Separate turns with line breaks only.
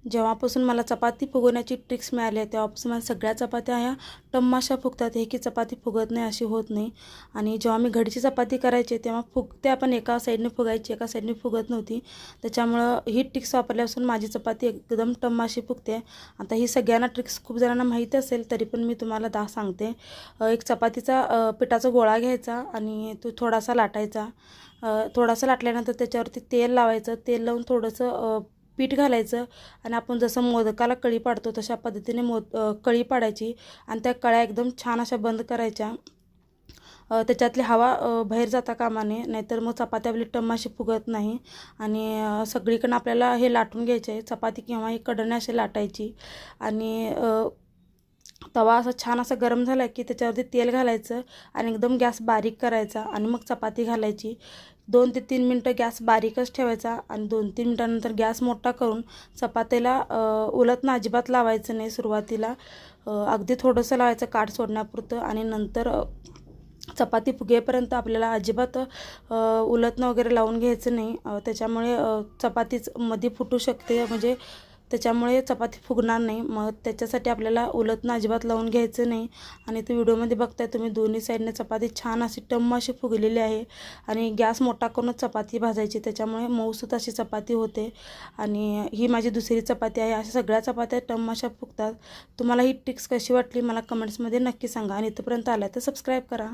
जेव्हापासून मला चपाती फुगवण्याची ट्रिक्स मिळाली आहे तेव्हापासून मला सगळ्या चपात्या ह्या टम्माशा फुगतात. हे की चपाती फुगत नाही अशी होत नाही. आणि जेव्हा मी घडीची चपाती करायची तेव्हा फुगते, आपण एका साईडने फुगायची, एका साईडने फुगत नव्हती. त्याच्यामुळं ही ट्रिक्स वापरल्यापासून माझी चपाती एकदम टम्माशी फुगते. आता ही सगळ्यांना ट्रिक्स खूप जणांना माहिती असेल, तरी पण मी तुम्हाला सांगते. एक चपातीचा पिठाचा गोळा घ्यायचा आणि तो थोडासा लाटायचा. थोडासा लाटल्यानंतर त्याच्यावरती तेल लावायचं. तेल लावून थोडंसं पीठ घालायचं आणि आपण जसं मोदकाला कळी पाडतो तशा पद्धतीने कळी पाडायची आणि त्या कळ्या एकदम छान अशा बंद करायच्या. त्याच्यातली हवा बाहेर जाता कामा नये, नाहीतर मग चपाती आपली टम्माशी फुगत नाही. आणि सगळीकडनं आपल्याला हे लाटून घ्यायचे आहे. चपाती किंवा ही कडणे अशी लाटायची आणि तवा असा छान असा गरम झाला की त्याच्यावरती तेल घालायचं आणि एकदम गॅस बारीक करायचा आणि मग चपाती घालायची. 2 ते 3 मिनटं गॅस बारीकच ठेवायचा आणि 2-3 मिनटानंतर गॅस मोठा करून चपातीला उलटणं अजिबात लावायचं नाही सुरुवातीला. अगदी थोडंसं लावायचं काठ सोडण्यापुरतं आणि नंतर चपाती फुगेपर्यंत आपल्याला अजिबात उलटणं वगैरे लावून घ्यायचं नाही. त्याच्यामुळे चपातीच मध्ये फुटू शकते, म्हणजे त्याच्यामुळे चपाती फुगणार नाही. मग त्याच्यासाठी आपल्याला उलटणं अजिबात लावून घ्यायचं नाही. आणि ते व्हिडिओमध्ये बघताय तुम्ही, दोन्ही साईडने चपाती छान अशी टम्म अशी फुगलेली आहे. आणि गॅस मोठा करूनच चपाती भाजायची, त्याच्यामुळे मऊसूत अशी चपाती होते. आणि ही माझी दुसरी चपाती आहे. अशा सगळ्या चपात्या टम्म अशा फुगतात. तुम्हाला ही ट्रिक्स कशी वाटली मला कमेंट्समध्ये नक्की सांगा. आणि इथंपर्यंत आला तर सबस्क्राईब करा.